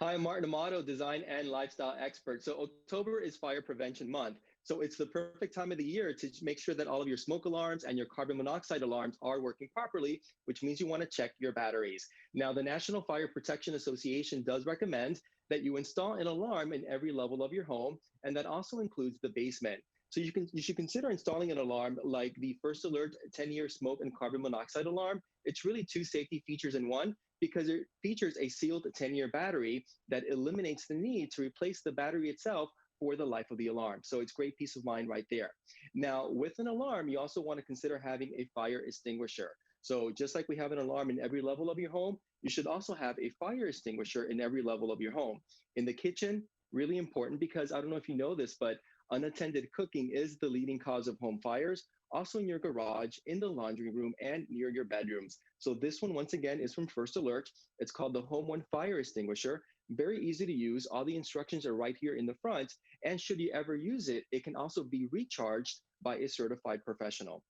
Hi, Martin Amado, design and lifestyle expert. So October is Fire Prevention Month. So it's the perfect time of the year to make sure that all of your smoke alarms and your carbon monoxide alarms are working properly, which means you want to check your batteries. Now, the National Fire Protection Association does recommend that you install an alarm in every level of your home, and that also includes the basement. So you should consider installing an alarm like the First Alert 10-year smoke and carbon monoxide alarm. It's really two safety features in one because it features a sealed 10-year battery that eliminates the need to replace the battery itself for the life of the alarm. So it's great peace of mind right there. Now, with an alarm, you also want to consider having a fire extinguisher. So just like we have an alarm in every level of your home, you should also have a fire extinguisher in every level of your home. In the kitchen, really important because I don't know if you know this, but unattended cooking is the leading cause of home fires, also in your garage, in the laundry room, and near your bedrooms. So this one, once again, is from First Alert. It's called the Home One Fire Extinguisher. Very easy to use. All the instructions are right here in the front. And should you ever use it, it can also be recharged by a certified professional.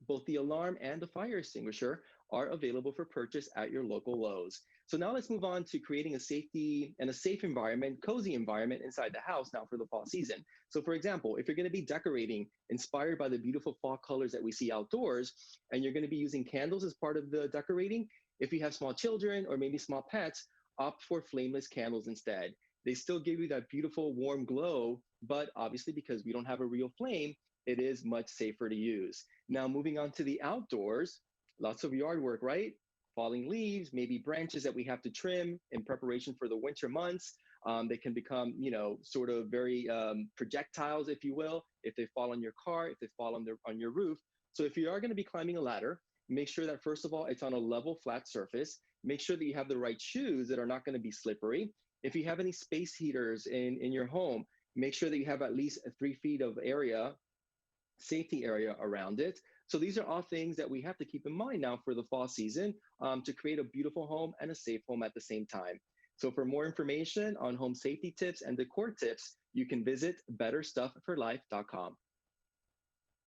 Both the alarm and the fire extinguisher are available for purchase at your local Lowe's. So now let's move on to creating a safety and a safe environment, cozy environment inside the house now for the fall season. So for example, if you're going to be decorating inspired by the beautiful fall colors that we see outdoors, and you're going to be using candles as part of the decorating, if you have small children or maybe small pets, opt for flameless candles instead. They still give you that beautiful warm glow, but obviously because we don't have a real flame, it is much safer to use. Now, moving on to the outdoors, lots of yard work, right? Falling leaves, maybe branches that we have to trim in preparation for the winter months. They can become, sort of very projectiles, if you will, if they fall on your car, if they fall on your roof. So if you are going to be climbing a ladder, make sure that first of all, it's on a level, flat surface. Make sure that you have the right shoes that are not going to be slippery. If you have any space heaters in your home, make sure that you have at least 3 feet of area safety area around it. So these are all things that we have to keep in mind now for the fall season to create a beautiful home and a safe home at the same time. So for more information on home safety tips and decor tips, you can visit betterstuffforlife.com.